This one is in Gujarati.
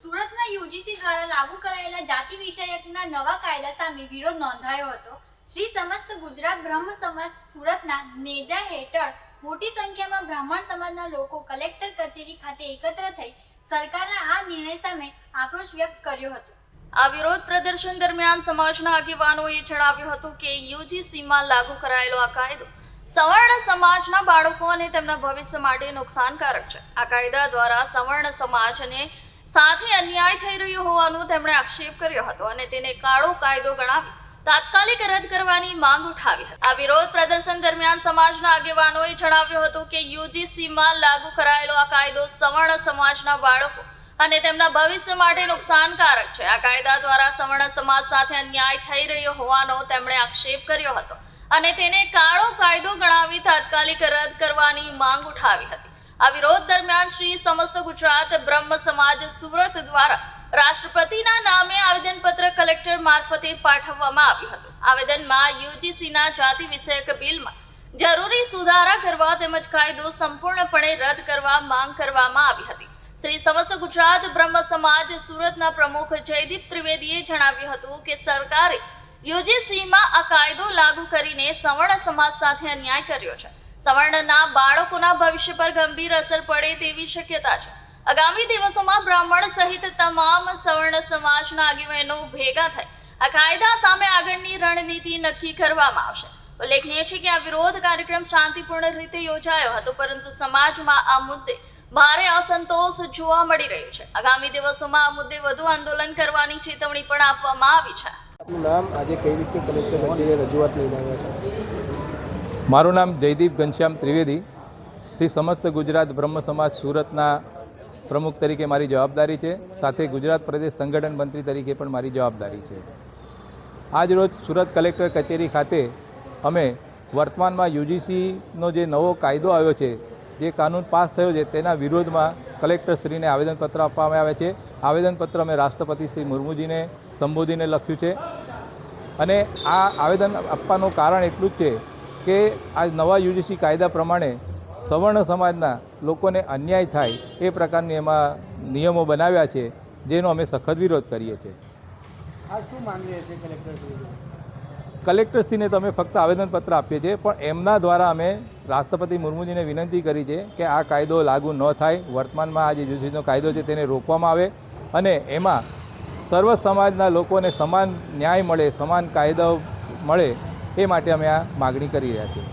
સુરતના યુજીસી દ્વારા લાગુ કરાયેલા જાતિ વિષયકના નવા કાયદા સામે વિરોધ નોંધાયો હતો। શ્રી સમસ્ત ગુજરાત બ્રહ્મ સમાજ સુરતના નેજા હેઠળ મોટી સંખ્યામાં બ્રાહ્મણ સમાજના લોકો કલેક્ટર કચેરી ખાતે એકત્ર થઈ સરકારના આ નિર્ણય સામે આક્રોશ વ્યક્ત કર્યો હતો। આ વિરોધ પ્રદર્શન દરમિયાન સમાજના આગેવાનોએ જણાવ્યું હતું કે યુજીસીમાં લાગુ કરાયેલો આ કાયદો સવર્ણ સમાજના બાળકો અને તેમના ભવિષ્ય માટે નુકસાનકારક છે। આ કાયદા દ્વારા સવર્ણ સમાજ અને સાથે અન્યાય થઈ રહ્યો હોવાનો તેમણે આક્ષેપ કર્યો હતો અને તેને કાળો કાયદો ગણાવી તાત્કાલિક રદ કરવાની માંગ ઉઠાવી હતી। આ વિરોધ પ્રદર્શન દરમિયાન સમાજના આગેવાનોએ જણાવ્યું હતું કે યુજીસીમાં લાગુ કરાયેલો આ કાયદો સવર્ણ સમાજના બાળકો અને તેમના ભવિષ્ય માટે નુકસાનકારક છે। આ કાયદા દ્વારા સવર્ણ સમાજ સાથે અન્યાય થઈ રહ્યો હોવાનો તેમણે આક્ષેપ કર્યો હતો અને તેને કાળો કાયદો ગણાવી તાત્કાલિક રદ કરવાની માંગ ઉઠાવી હતી। આ વિરોધ દરમિયાન શ્રી સમસ્ત ગુજરાત બ્રહ્મ સમાજ સુરત દ્વારા રાષ્ટ્રપતિના નામે આવેદનપત્ર કલેક્ટર મારફતે પાઠવવામાં આવ્યું હતું। આવેદનમાં યુજીસીના જાતિ વિષયક બિલમાં જરૂરી સુધારા કરવા તેમજ કાયદો સંપૂર્ણપણે રદ કરવા માંગ કરવામાં આવી હતી। શ્રી સમસ્ત ગુજરાત બ્રહ્મ સમાજ સુરતના પ્રમુખ જયદીપ ત્રિવેદીએ જણાવ્યું હતું કે સરકારે યુજીસીમાં આ કાયદો લાગુ કરીને સવર્ણ સમાજ સાથે અન્યાય કર્યો છે। સવર્ણના બાળકોના ભવિષ્ય પર ગંભીર અસર પડે તેવી શક્યતા છે। આગામી દિવસોમાં બ્રાહ્મણ સહિત તમામ સવર્ણ સમાજના આગેવાનો ભેગા થઈ આ કાયદા સામે આગળની રણનીતિ નક્કી કરવામાં આવશે। ઉલ્લેખનીય છે કે આ વિરોધ કાર્યક્રમ શાંતિપૂર્ણ રીતે યોજાયો હતો, પરંતુ સમાજમાં આ મુદ્દે ભારે અસંતોષ જોવા મળી રહ્યો છે। આગામી દિવસોમાં આ મુદ્દે વધુ આંદોલન કરવાની ચેતવણી પણ આપવામાં આવી છે। આપનું નામ, આજે કઈ રીતે કલેક્ટર કચેરીએ રજૂઆત લઈને આવ્યા છે? મારું નામ જયદીપ ઘનશ્યામ ત્રિવેદી। શ્રી સમસ્ત ગુજરાત બ્રહ્મ સમાજ સુરતના પ્રમુખ તરીકે મારી જવાબદારી છે, સાથે ગુજરાત પ્રદેશ સંગઠન મંત્રી તરીકે પણ મારી જવાબદારી છે। આજ રોજ સુરત કલેક્ટર કચેરી ખાતે અમે વર્તમાનમાં યુજીસીનો જે નવો કાયદો આવ્યો છે, જે કાનૂન પાસ થયો છે, તેના વિરોધમાં કલેક્ટરશ્રીને આવેદનપત્ર આપવામાં આવ્યા છે। આવેદનપત્ર અમે રાષ્ટ્રપતિ શ્રી મુર્મુજીને સંબોધીને લખ્યું છે અને આ આવેદન આપવાનું કારણ એટલું જ છે કે આ નવા યુજીસી કાયદા પ્રમાણે સવર્ણ સમાજના લોકોને અન્યાય થાય એ પ્રકારની એમાં નિયમો બનાવ્યા છે, જેનો અમે સખત વિરોધ કરીએ છીએ। આ શું માંગીએ છે કલેક્ટરશ્રી? કલેક્ટરશ્રીને તો અમે ફક્ત આવેદનપત્ર આપીએ છીએ, પણ એમના દ્વારા અમે રાષ્ટ્રપતિ મુર્મુજીને વિનંતી કરી છે કે આ કાયદો લાગુ ન થાય, વર્તમાનમાં આ જે યુજીસીનો કાયદો છે તેને રોકવામાં આવે અને એમાં સર્વ સમાજના લોકોને સમાન ન્યાય મળે, સમાન કાયદો મળે, એ માટે અમે આ માગણી કરી રહ્યા છીએ।